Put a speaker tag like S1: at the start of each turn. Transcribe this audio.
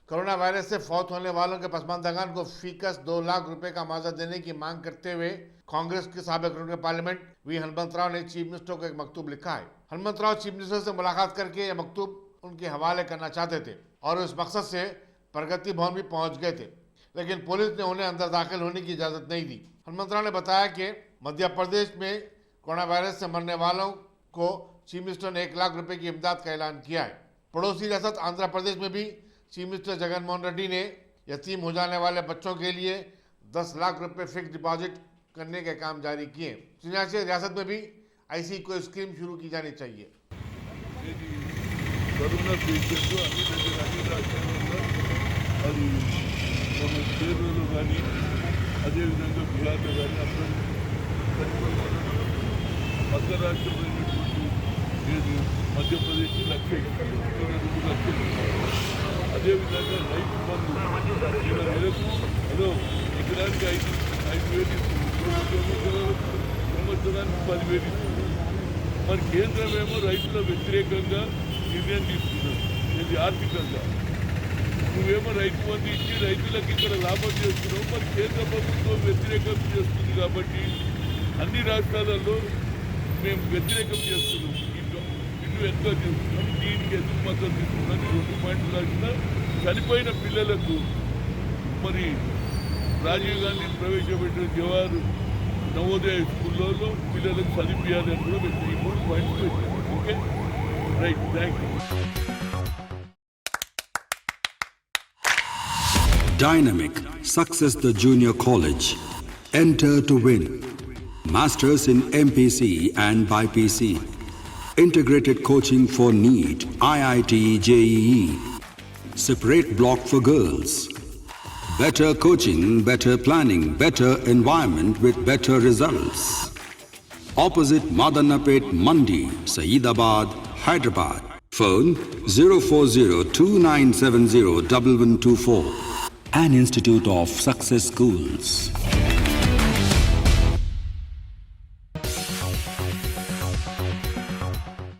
S1: Corona virus से फौत होने वालों के पसमानदगान को फीकस 2 लाख रुपए का मुआवजा देने की मांग करते हुए कांग्रेस के साबिक रुकन पार्लियामेंट वी हनुमंतराव ने चीफ मिनिस्टर को एक मकतूब लिखा है। हनुमंतराव चीफ मिनिस्टर से मुलाकात करके यह मकतूब उनके हवाले करना चाहते थे और उस मकसद से प्रगति भवन भी पहुंच गए थे, लेकिन पुलिस ने उन्हें अंदर दाखिल होने की इजाजत नहीं दी। हनुमंतराव ने बताया कि मध्य प्रदेश में कोरोना वायरस से मरने वालों को चीफ मिनिस्टर ने 1 लाख रुपए की इमदाद का ऐलान किया है। पड़ोसी रियासत आंध्र प्रदेश में भी चीफ मिनिस्टर जगनमोहन रेड्डी ने यतीम हो जाने वाले बच्चों के लिए 10 लाख रुपए फिक्स डिपॉजिट करने के काम जारी किए। चुनाचे रियासत में भी ऐसी कोई स्कीम शुरू की जानी चाहिए।
S2: కరోనా పేషెంట్లు అన్ని దగ్గర అన్ని రాష్ట్రాలలో అది మన కేరళలో కానీ అదేవిధంగా బీహార్లో కానీ అందరూ పక్క రాష్ట్రమైనటువంటి లేదు మధ్యప్రదేశ్ 1,02,00,000 అదేవిధంగా రైతు బంధు ఎకరానికి 5,000 ఇస్తుంది, సంవత్సరానికి 10,000 ఇస్తుంది. మరి కేంద్రం ఏమో రైతుల వ్యతిరేకంగా నిర్ణయం తీసుకున్నారు. ఇది ఆర్థికంగా నువ్వేమో రైతు బంధు ఇచ్చి రైతులకు ఇక్కడ లాభం చేస్తున్నావు, మరి కేంద్ర ప్రభుత్వం వ్యతిరేకం చేస్తుంది కాబట్టి అన్ని రాష్ట్రాలలో మేము వ్యతిరేకం చేస్తున్నాం. ఇటు ఎంతో చేస్తున్నాం, దీనికి ఎందుకు మద్దతు తీసుకున్నాం. 2 పాయింట్లు రాసిన చనిపోయిన పిల్లలకు మరి రాజీవ్ గాంధీ ప్రవేశపెట్టిన జవహర్ నవోదయ స్కూళ్ళలో పిల్లలకు చదివించాలని కూడా పెట్టి 3 పాయింట్లు పెట్టారు. Okay right, thank you.
S3: Dynamic Success the Junior College. Enter to win. Masters in MPC and BPC. Integrated coaching for NEET, IIT, JEE. Separate block for girls. Better coaching, better planning, better environment with better results. Opposite Madanapet Mandi, Saeedabad, Hyderabad. Phone 04029701124. An Institute of Success Schools.